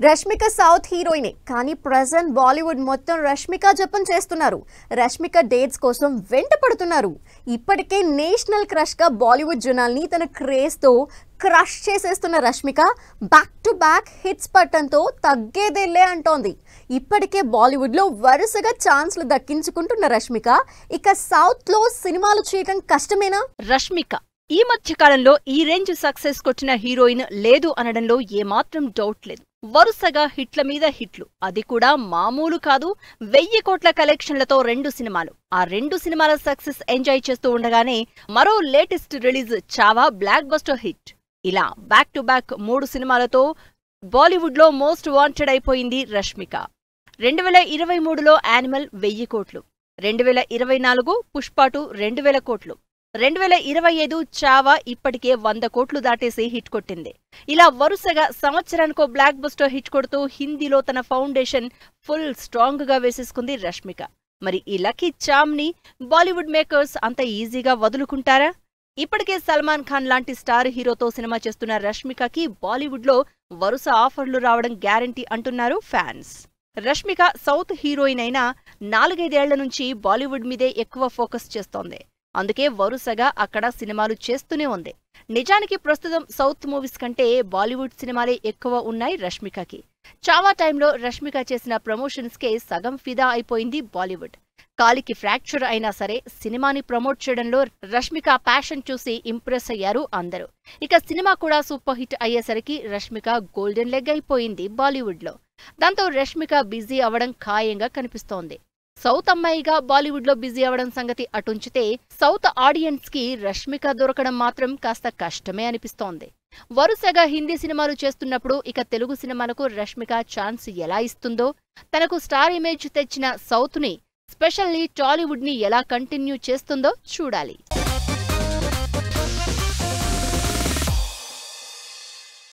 Rashmika south హీరోయినే కానీ present Bollywood మొత్తం రష్మిక జపం చేస్తున్నారు. రష్మిక డేట్స్ కోసం వెంట పడుతున్నారు. ఇప్పటికే నేషనల్ క్రష్ గా బాలీవుడ్ జనాల్ని తన క్రేజ్ తో క్రష్ చేసేస్తున్న Rashmika back to back hits పట్టంతో తగ్గేదేలే అంటోంది. ఇప్పటికే బాలీవుడ్ లో వరుసగా ఛాన్స్లు దక్కించుకుంటున్న రష్మిక ఇక సౌత్ లో సినిమాలు చేయడం కష్టమేనా? రష్మిక ఈ మధ్య కాలంలో ఈ రేంజ్ సక్సెస్ కొట్టిన హీరోయిన్ లేదు అనడంలో ఏమాత్రం డౌట్ లేదు. వరుసగా హిట్ల మీద హిట్లు, అది కూడా మామూలు కాదు. 1000 కోట్ల కలెక్షన్లతో 2 సినిమాలు. ఆ 2 సినిమాల సక్సెస్ ఎంజాయ్ చేస్తూ ఉండగానే మరో latest release Chhaava block buster hit. ఇలా బ్యాక్ టు బ్యాక్ 3 సినిమాలతో బాలీవుడ్ లో మోస్ట్ వాంటెడ్ అయిపోయింది రష్మిక. 2023లో యానిమల్ 1000 కోట్లు, 2024 పుష్ప 2 2000 కోట్లు, 2025 చావా ఇప్పటికే 100 కోట్లు దాటేసి హిట్ కొట్టింది. ఇలా వరుసగా సంవత్సరానికో బ్లాక్ బస్టర్ హిట్ కొడుతూ హిందీలో తన ఫౌండేషన్ ఫుల్ స్ట్రాంగ్ గా వేసేసుకుంది రష్మిక. మరి ఈ లక్కీ చామ్ ని బాలీవుడ్ మేకర్స్ అంత ఈజీగా వదులుకుంటారా? ఇప్పటికే సల్మాన్ ఖాన్ లాంటి స్టార్ హీరోతో సినిమా చేస్తున్న రష్మికకి బాలీవుడ్ లో వరుస ఆఫర్లు రావడం గ్యారంటీ అంటున్నారు ఫ్యాన్స్. రష్మిక సౌత్ హీరోయిన్ అయినా 4-5 ఏళ్ల నుంచి బాలీవుడ్ మీదే ఎక్కువ ఫోకస్ చేస్తోంది. అందుకే వరుసగా అక్కడ సినిమాలు చేస్తూనే ఉంది. నిజానికి ప్రస్తుతం సౌత్ మూవీస్ కంటే బాలీవుడ్ సినిమాలే ఎక్కువ ఉన్నాయి రష్మికకి. చావా టైంలో రష్మిక చేసిన ప్రమోషన్స్ కే సగం ఫిదా అయిపోయింది బాలీవుడ్. కాలికి ఫ్రాక్చర్ అయినా సరే సినిమాని ప్రమోట్ చేయడంలో రష్మిక ప్యాషన్ చూసి ఇంప్రెస్ అయ్యారు అందరూ. ఇక సినిమా కూడా సూపర్ హిట్ అయ్యేసరికి రష్మిక గోల్డెన్ లెగ్ అయిపోయింది బాలీవుడ్ లో. దాంతో రష్మిక బిజీ అవడం ఖాయంగా కనిపిస్తోంది. సౌత్ అమ్మాయిగా బాలీవుడ్ లో బిజీ అవడం సంగతి అటుంచితే సౌత్ ఆడియన్స్ కి రష్మిక దొరకడం మాత్రం కాస్త కష్టమే అనిపిస్తోంది. వరుసగా హిందీ సినిమాలు చేస్తున్నప్పుడు ఇక తెలుగు సినిమాలకు రష్మిక ఛాన్స్ ఎలా ఇస్తుందో, తనకు స్టార్ ఇమేజ్ తెచ్చిన సౌత్ ని స్పెషల్లీ టాలీవుడ్ ని ఎలా కంటిన్యూ చేస్తుందో చూడాలి.